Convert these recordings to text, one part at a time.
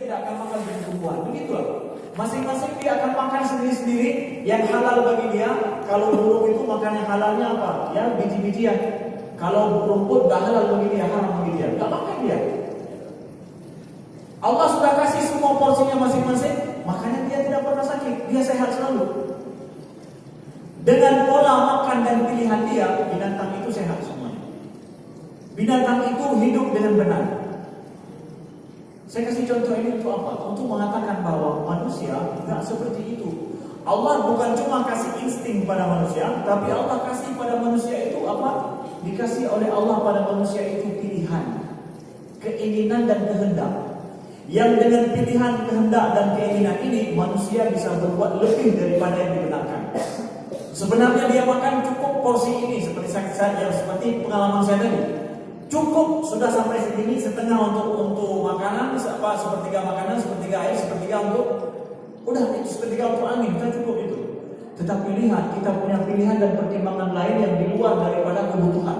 tidak akan makan tumbuhan. Begitulah. Masing-masing dia akan makan sendiri-sendiri yang halal bagi dia. Kalau burung itu makan yang halalnya apa? Ya biji-bijian. Kalau rumput gak halal bagi dia, haram bagi dia, gak makan dia. Allah sudah kasih semua porsinya masing-masing, makanya dia tidak pernah sakit, dia sehat selalu. Dengan pola makan dan pilihan dia, binatang itu sehat semuanya. Binatang itu hidup dengan benar. Saya kasih contoh ini untuk apa? Untuk mengatakan bahwa manusia tidak seperti itu. Allah bukan cuma kasih insting pada manusia, tapi Allah kasih pada manusia itu apa? Dikasih oleh Allah pada manusia itu pilihan, keinginan dan kehendak. Yang dengan pilihan, kehendak dan keinginan ini manusia bisa berbuat lebih daripada yang dibenarkan. Sebenarnya dia makan cukup porsi ini seperti seperti pengalaman saya tadi. Cukup sudah sampai segini, setengah untuk makanan, sepertiga makanan, sepertiga air, sepertiga untuk udah itu sepertiga untuk angin, kita cukup itu. Tetapi lihat, kita punya pilihan dan pertimbangan lain yang di luar daripada kebutuhan.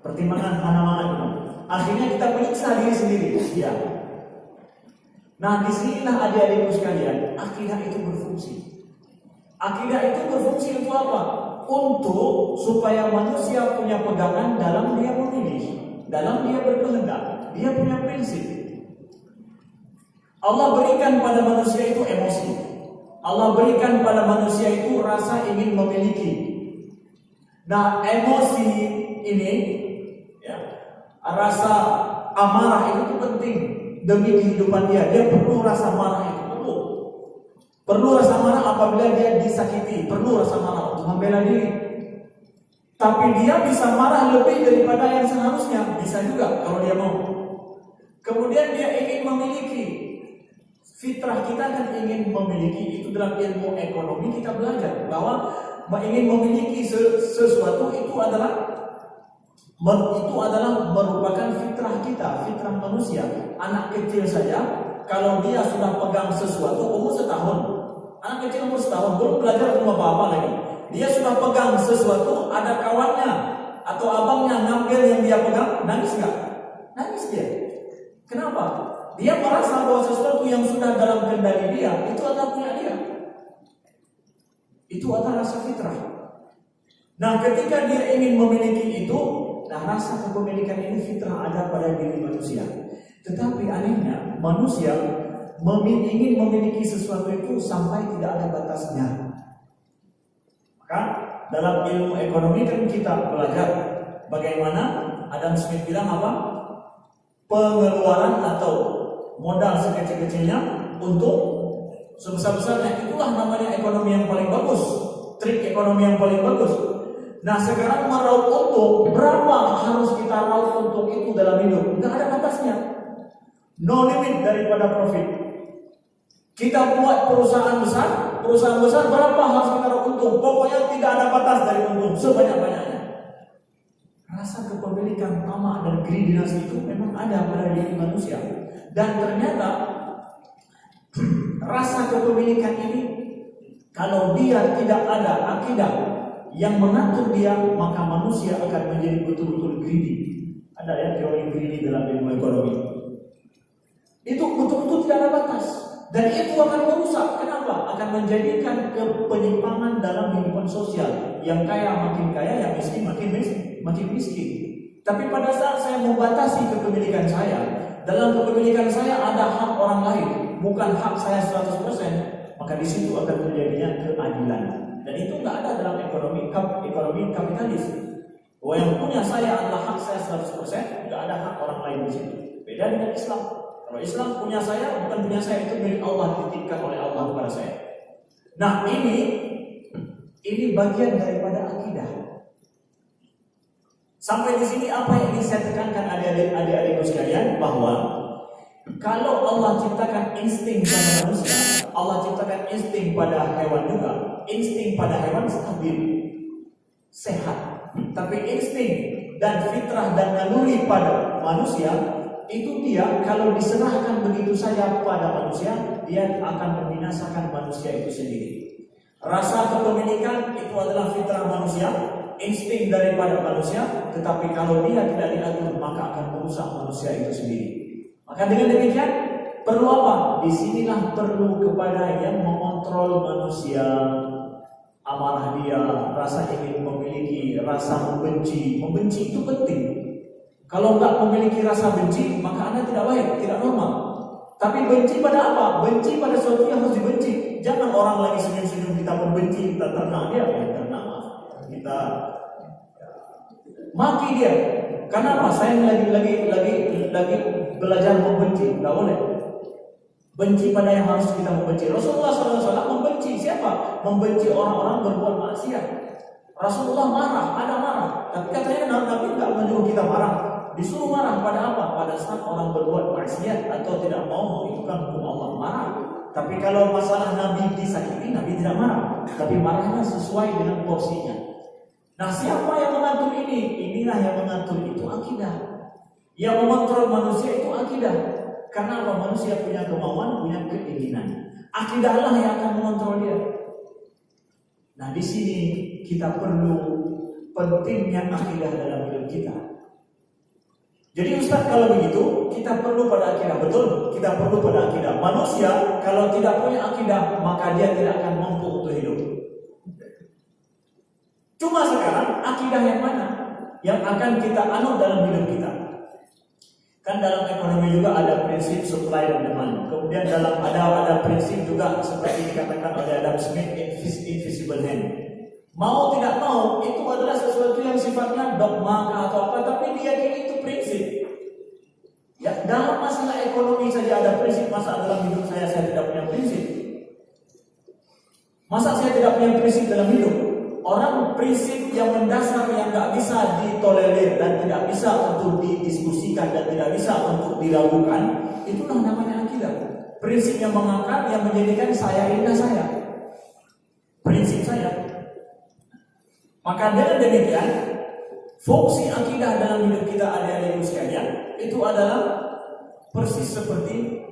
Pertimbangan mana-mana itu. Akhirnya kita menyiksa diri sendiri. Ya. Nah, disinilah adik-adikku sekalian, akidah itu berfungsi. Akidah itu berfungsi untuk apa? Untuk supaya manusia punya pegangan dalam dia memilih, dalam dia berkehendak, dia punya prinsip. Allah berikan pada manusia itu emosi. Allah berikan pada manusia itu rasa ingin memiliki. Nah, emosi ini, ya, rasa amarah itu penting demi kehidupan dia. Dia perlu rasa marah itu, perlu rasa marah apabila dia disakiti, perlu rasa marah untuk membela diri. Tapi dia bisa marah lebih daripada yang seharusnya, bisa juga kalau dia mau. Kemudian dia ingin memiliki. Fitrah kita kan ingin memiliki. Itu dalam ilmu ekonomi kita belajar bahwa ingin memiliki sesuatu itu adalah merupakan fitrah kita, fitrah manusia. Anak kecil saja kalau dia sudah pegang sesuatu umur setahun, anak kecil umur setahun belum belajar belum apa-apa lagi, dia sudah pegang sesuatu, ada kawannya atau abangnya ngambil yang dia pegang, nangis nggak? Nangis dia. Kenapa? Dia merasa bahwa sesuatu yang sudah dalam kendali dia itu adalah punya dia. Itu adalah rasa fitrah. Nah, ketika dia ingin memiliki itu, nah rasa kepemilikan ini fitrah ada pada diri manusia. Tetapi anehnya manusia ingin memiliki sesuatu itu sampai tidak ada batasnya. Maka dalam ilmu ekonomi kan kita belajar bagaimana Adam Smith bilang apa? Pengeluaran atau modal sekecil-kecilnya untuk sebesar-besarnya. Itulah namanya ekonomi yang paling bagus, trik ekonomi yang paling bagus. Nah, sekarang meraup untung, berapa harus kita raup untung itu dalam hidup? Tidak ada batasnya. No limit daripada profit. Kita buat perusahaan besar berapa harus kita raup untung? Pokoknya tidak ada batas dari untung, sebanyak-banyaknya. Rasa kepemilikan, tamak dan greediness itu memang ada pada diri manusia. Dan ternyata rasa kepemilikan ini kalau dia tidak ada akidah yang mengatur dia, maka manusia akan menjadi betul-betul greedy. Ada ya teori greedy dalam ilmu ekonomi. Itu betul-betul tidak ada batas. Dan itu akan merusak. Kenapa? Akan menjadikan penyimpangan dalam kehidupan sosial. Yang kaya makin kaya, yang miskin makin miskin. Tapi pada saat saya membatasi kepemilikan saya, dalam kepemilikan saya ada hak orang lain, bukan hak saya 100%, maka di situ akan terjadinya keadilan. Dan itu nggak ada dalam ekonomi kapitalis. Bahwa yang punya saya adalah hak saya 100%, nggak ada hak orang lain di situ. Beda dengan Islam. Kalau Islam punya saya, bukan punya saya, itu milik Allah, dititipkan oleh Allah kepada saya. Nah, ini bagian daripada akidah. Sampai di sini apa yang ingin saya tekankan adik-adikku sekalian, bahwa kalau Allah ciptakan insting pada manusia, Allah ciptakan insting pada hewan juga. Insting pada hewan stabil, sehat. Tapi insting dan fitrah dan naluri pada manusia itu dia kalau diserahkan begitu saja pada manusia, dia akan membinasakan manusia itu sendiri. Rasa kepemilikan itu adalah fitrah manusia, insting daripada manusia, tetapi kalau dia tidak diatur maka akan merusak manusia itu sendiri. Maka dengan demikian perlu apa? Disinilah perlu kepada yang mengontrol manusia, amarah dia, rasa ingin memiliki, rasa membenci. Membenci itu penting. Kalau enggak memiliki rasa benci, maka Anda tidak baik, tidak normal. Tapi benci pada apa? Benci pada sesuatu yang harus dibenci. Jangan orang lagi senyum-senyum kita membenci, kita ternak dia, ternak kita maki dia. Kenapa? Saya lagi belajar membenci. Tidak boleh. Benci pada yang harus kita membenci. Rasulullah SAW membenci siapa? Membenci orang-orang berbuat maksiat. Rasulullah marah, ada marah. Tapi katanya Nabi tidak menyuruh kita marah. Disuruh marah pada apa? Pada saat orang berbuat maksiat atau tidak mau mengikuti hukum Allah, marah. Tapi kalau masalah Nabi disakiti, Nabi tidak marah. Tapi marahnya sesuai dengan porsinya. Nah, siapa yang mengatur ini? Inilah yang mengatur, itu akidah. Yang mengontrol manusia itu akidah. Karena apa? Manusia punya kemauan, punya keinginan. Akidahlah yang akan mengontrol dia. Nah, di sini kita perlu pentingnya akidah dalam hidup kita. Jadi Ustaz, kalau begitu kita perlu pada akidah. Betul, kita perlu pada akidah. Manusia kalau tidak punya akidah, maka dia tidak akan mampu untuk hidup. Cuma sekarang akidah yang mana yang akan kita anut dalam hidup kita? Kan dalam ekonomi juga ada prinsip supply dan demand. Kemudian ada prinsip juga seperti dikatakan oleh Adam Smith, invisible hand. Mau tidak mau itu adalah sesuatu yang sifatnya dogma atau apa, tapi diyakini itu prinsip. Ya, dalam masalah ekonomi saja ada prinsip. Masa dalam hidup saya tidak punya prinsip? Masa saya tidak punya prinsip dalam hidup? Orang prinsip yang mendasar yang nggak bisa ditolerir dan tidak bisa untuk didiskusikan dan tidak bisa untuk diragukan, itulah namanya akidah. Prinsip yang mengangkat, yang menjadikan saya indah saya. Prinsip saya. Maka dengan demikian, fungsi akidah dalam hidup kita adik-adik sekalian itu adalah persis seperti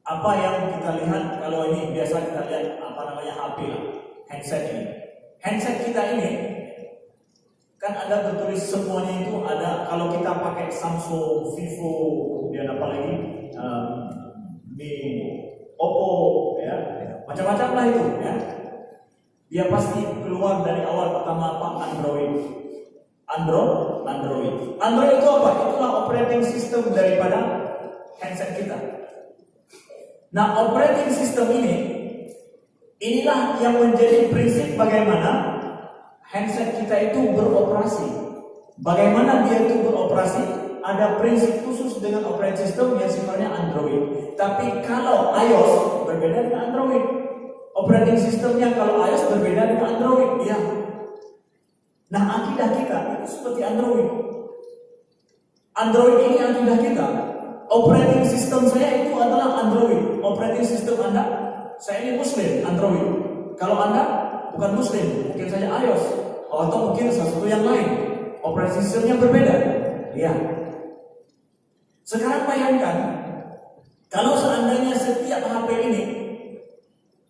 apa yang kita lihat. Kalau ini biasa kita lihat HP lah, handset ini. Handset kita ini kan ada tertulis semuanya itu ada. Kalau kita pakai Samsung, Vivo, kemudian apa lagi, Oppo, ya, macam-macam lah itu, ya. Dia pasti keluar dari awal pertama apa? Android. Android itu apa? Itulah operating system daripada handset kita. Nah, operating system inilah yang menjadi prinsip bagaimana handset kita itu beroperasi. Bagaimana dia itu beroperasi? Ada prinsip khusus dengan operating system yang sifatnya Android. Tapi kalau iOS berbeda dengan Android. Operating sistemnya kalau iOS berbeda dengan Android, ya. Nah, akidah kita itu seperti Android. Android ini akidah kita. Operating system saya itu adalah Android. Operating system Anda, saya ini Muslim, Android. Kalau Anda bukan Muslim, mungkin saja iOS atau mungkin sesuatu yang lain. Operating sistemnya berbeda, ya. Sekarang bayangkan, kalau seandainya setiap HP ini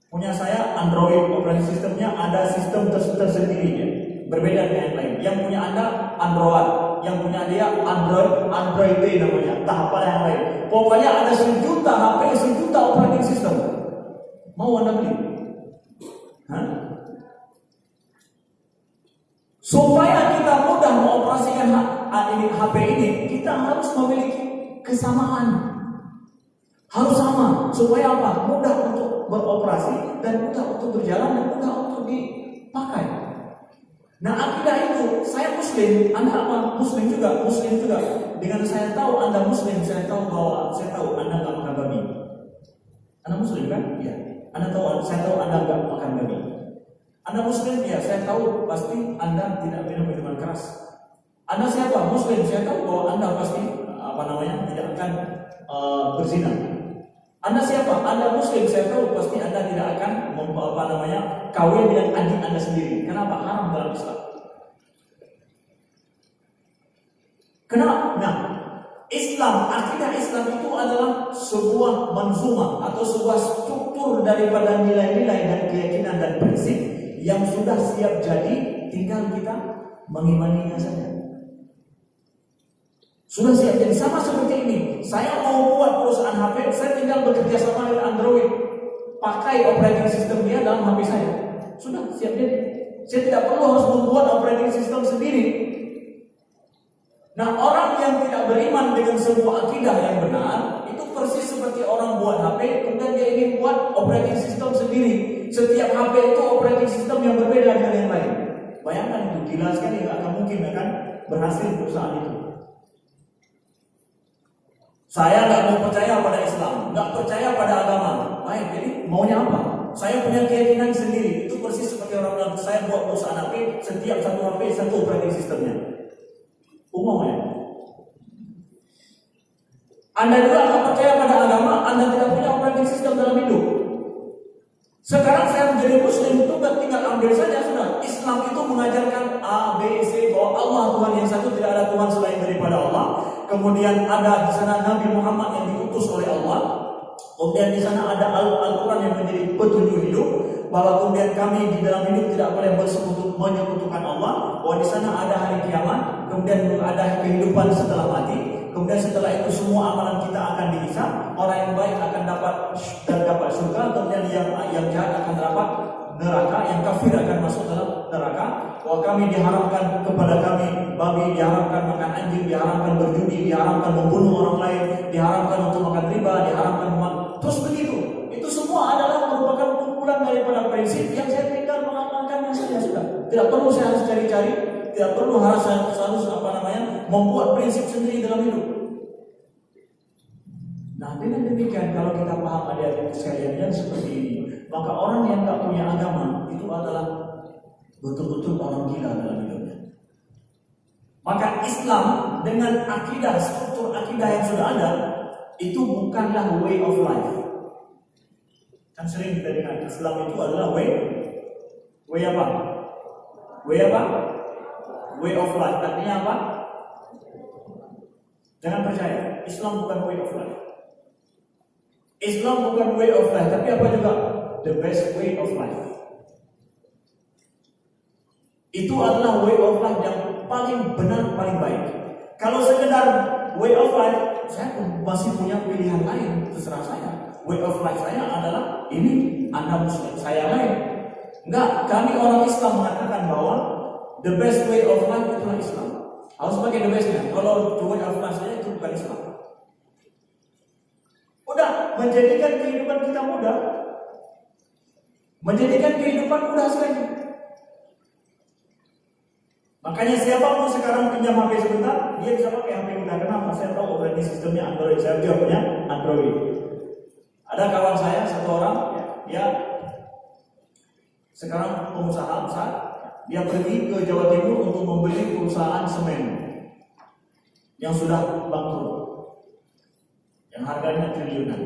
punya saya Android, operating sistemnya ada sistem tersendirinya, berbeda dengan yang lain. Yang punya Anda Android, yang punya dia Android namanya, tahap yang lain. Pokoknya ada 1.000.000 HP, 1.000.000 operating system. Mau Anda beli? Supaya kita mudah mengoperasikan HP ini, kita harus memiliki kesamaan. Harus sama, supaya apa? Mudah untuk beroperasi dan mudah untuk berjalan dan mudah untuk dipakai. Nah, akidah itu, saya Muslim, Anda apa? Muslim juga. Dengan saya tahu Anda Muslim, saya tahu Anda nggak makan babi. Anda Muslim kan? Iya. Saya tahu Anda nggak makan babi. Anda Muslim, ya, saya tahu pasti Anda tidak minum minuman keras. Anda siapa? Muslim, saya tahu bahwa Anda pasti tidak akan berzina. Anda siapa? Anda Muslim, saya tahu pasti Anda tidak akan kawin dengan adik Anda sendiri. Kenapa? Haram dalam Islam. Kenapa? Nah, akidah Islam itu adalah sebuah manzumah atau sebuah struktur daripada nilai-nilai dan keyakinan dan prinsip yang sudah siap jadi, tinggal kita mengimaninya saja. Sudah siap. Jadi sama seperti ini. Saya mau buat perusahaan HP, saya tinggal bekerja sama dengan Android, pakai operating system dia dalam HP saya. Sudah siap jadi. Saya tidak perlu harus membuat operating system sendiri. Nah, orang yang tidak beriman dengan sebuah akidah yang benar, itu persis seperti orang buat HP, kemudian dia ingin buat operating system sendiri. Setiap HP itu operating system yang berbeda dengan yang lain. Bayangkan itu, gila sekali, nggak akan mungkin akan berhasil perusahaan itu. Saya nggak mau percaya pada Islam, nggak percaya pada agama. Baik, jadi maunya apa? Saya punya keyakinan sendiri. Itu persis seperti orang bilang, saya buat perusahaan HP, setiap satu HP satu operating systemnya. Umum ya. Anda juga akan percaya pada agama, Anda tidak punya operating system dalam hidup. Sekarang saya menjadi Muslim itu tinggal ambil saja sudah. Islam itu mengajarkan A, B, C, bahwa Allah Tuhan yang satu, tidak ada Tuhan selain daripada Allah. Kemudian ada di sana Nabi Muhammad yang diutus oleh Allah. Kemudian di sana ada Al-Quran yang menjadi petunjuk hidup, bahwa kemudian kami di dalam hidup tidak boleh menyekutukan Allah, bahwa di sana ada hari kiamat, kemudian ada kehidupan setelah mati, kemudian setelah itu semua amalan kita akan dihisab, orang yang baik akan dapat surga, kemudian yang jahat akan dapat neraka, yang kafir akan masuk dalam neraka. Bahwa kami diharamkan kepada kami babi, diharamkan makan anjing, diharamkan berjudi, diharamkan membunuh orang lain, diharamkan untuk makan riba, diharamkan terus begitu. Itu semua adalah merupakan kumpulan daripada prinsip yang saya tinggal mengamalkannya saja sudah. Tidak perlu saya harus cari-cari, tidak perlu harus membuat prinsip sendiri dalam hidup. Nah, dengan demikian kalau kita paham adik-adik sekalian yang seperti ini, maka orang yang tak punya agama itu adalah betul-betul orang gila dalam hidupnya. Maka Islam dengan akidah, struktur akidah yang sudah ada, itu bukanlah way of life. Kan sering kita dengar Islam itu adalah way apa? Way apa? Way of life. Artinya apa? Jangan percaya, Islam bukan way of life. Islam bukan way of life, tapi apa juga? The best way of life. Itu adalah way of life yang paling benar, paling baik. Kalau sekedar way of life, saya masih punya pilihan lain, terserah saya. Way of life saya adalah ini, Anda Muslim, saya lain. Enggak, kami orang Islam mengatakan bahwa the best way of life itulah Islam. Harus pakai the bestnya. Kalau way of life saya itu bukan Islam. Udah, menjadikan kehidupan kita mudah. Menjadikan kehidupan mudah sekali. Makanya siapa mau sekarang pinjam HP sebentar, dia bisa pakai HP kita. Kenapa? Saya tahu operating sistemnya Android. Saya juga punya Android. Ada kawan saya satu orang, dia sekarang pengusaha besar. Dia pergi ke Jawa Timur untuk membeli perusahaan semen yang sudah bangkrut, yang harganya triliunan.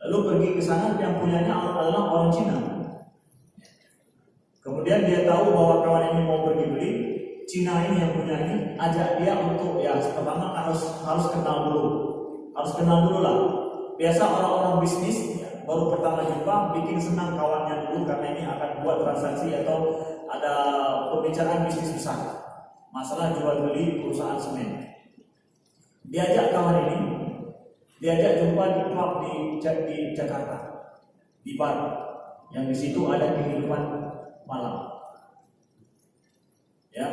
Lalu pergi ke sana, yang punyanya adalah orang Cina. Kemudian dia tahu bahwa kawan ini mau pergi beli. Cina ini yang punya ini ajak dia untuk pertama harus kenal dulu lah. Biasa orang-orang bisnis baru pertama jumpa bikin senang kawannya dulu karena ini akan buat transaksi atau ada pembicaraan bisnis besar. Masalah jual beli perusahaan semen. Diajak kawan ini, diajak jumpa di klub di Jakarta, di bar, yang di situ ada kehidupan malam. Ya.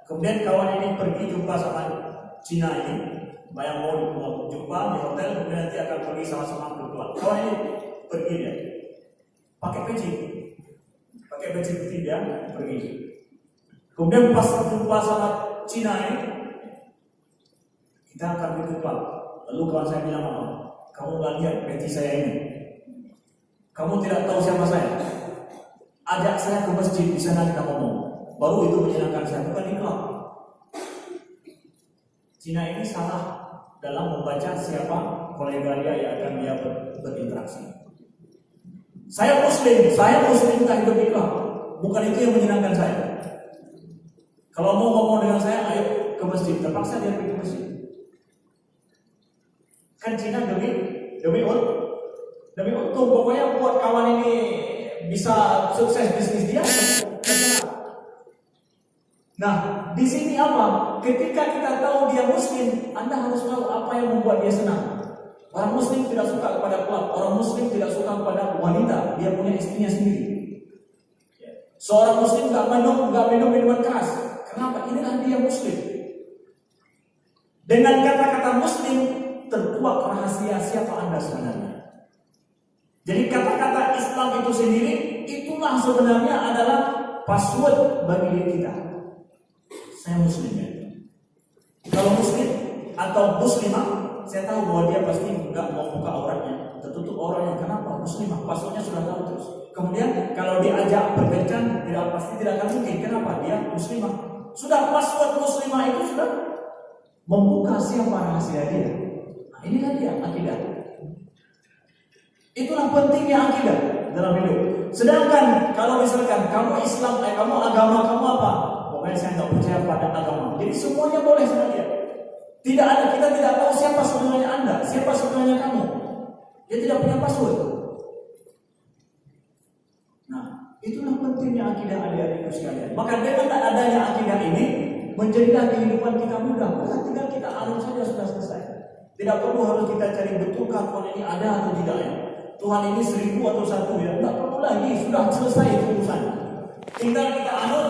Kemudian kawan ini pergi jumpa sama Cina ini, yang mau jumpa di hotel, kemudian nanti akan pergi sama-sama berdua. Kawan ini pergi dia, pakai peci putih dia pergi. Kemudian pas jumpa sama Cina ini, kita akan pergi ke klub. Lalu kawan saya bilang apa? Kamu nggak lihat peci saya ini? Kamu tidak tahu siapa saya? Ajak saya ke masjid, di sana kita ngomong. Baru itu menyenangkan saya, bukan di klub. Cina ini salah dalam membaca siapa kolega dia yang akan dia berinteraksi. Saya Muslim tak hidup di klub. Bukan itu yang menyenangkan saya. Kalau mau ngomong dengan saya, ayo ke masjid. Terpaksa dia pergi ke masjid. Kan Cina demi untung. Pokoknya buat kawan ini bisa sukses bisnis dia. Nah, di sini apa? Ketika kita tahu dia Muslim, Anda harus tahu apa yang membuat dia senang. Orang Muslim tidak suka kepada klub, orang Muslim tidak suka kepada wanita, dia punya istrinya sendiri. Seorang Muslim nggak minum minuman keras. Kenapa? Inilah dia Muslim. Dengan kata-kata Muslim terkuak rahasia siapa Anda sebenarnya. Jadi kata-kata Islam itu sendiri itulah sebenarnya adalah password bagi diri kita. Saya Muslim ya. Kalau Muslim atau Muslimah, saya tahu bahwa dia pasti nggak mau buka auratnya, tertutup auratnya. Kenapa? Muslimah, passwordnya sudah tahu terus. Kemudian kalau diajak berkencan, pasti tidak akan mungkin. Kenapa? Dia Muslimah. Sudah password Muslimah itu sudah membuka siapa rahasia dia. Nah, inilah dia akidah. Itulah pentingnya akidah dalam hidup. Sedangkan kalau misalkan kamu Islam, kamu agama kamu apa? Pokoknya saya nggak percaya pada agama. Jadi semuanya boleh saja. Tidak ada, kita tidak tahu siapa sebenarnya Anda, siapa sebenarnya kamu. Dia tidak punya password. Nah, itulah pentingnya akidah adik-adikku sekalian. Maka dengan adanya akidah ini menjadilah kehidupan kita mudah. Maka tinggal kita anut saja sudah selesai. Tidak perlu harus kita cari betulkah Tuhan ini ada atau tidak ya. Tuhan ini 1000 atau 1 ya. Tidak perlu lagi, sudah selesai urusan. Tinggal kita anut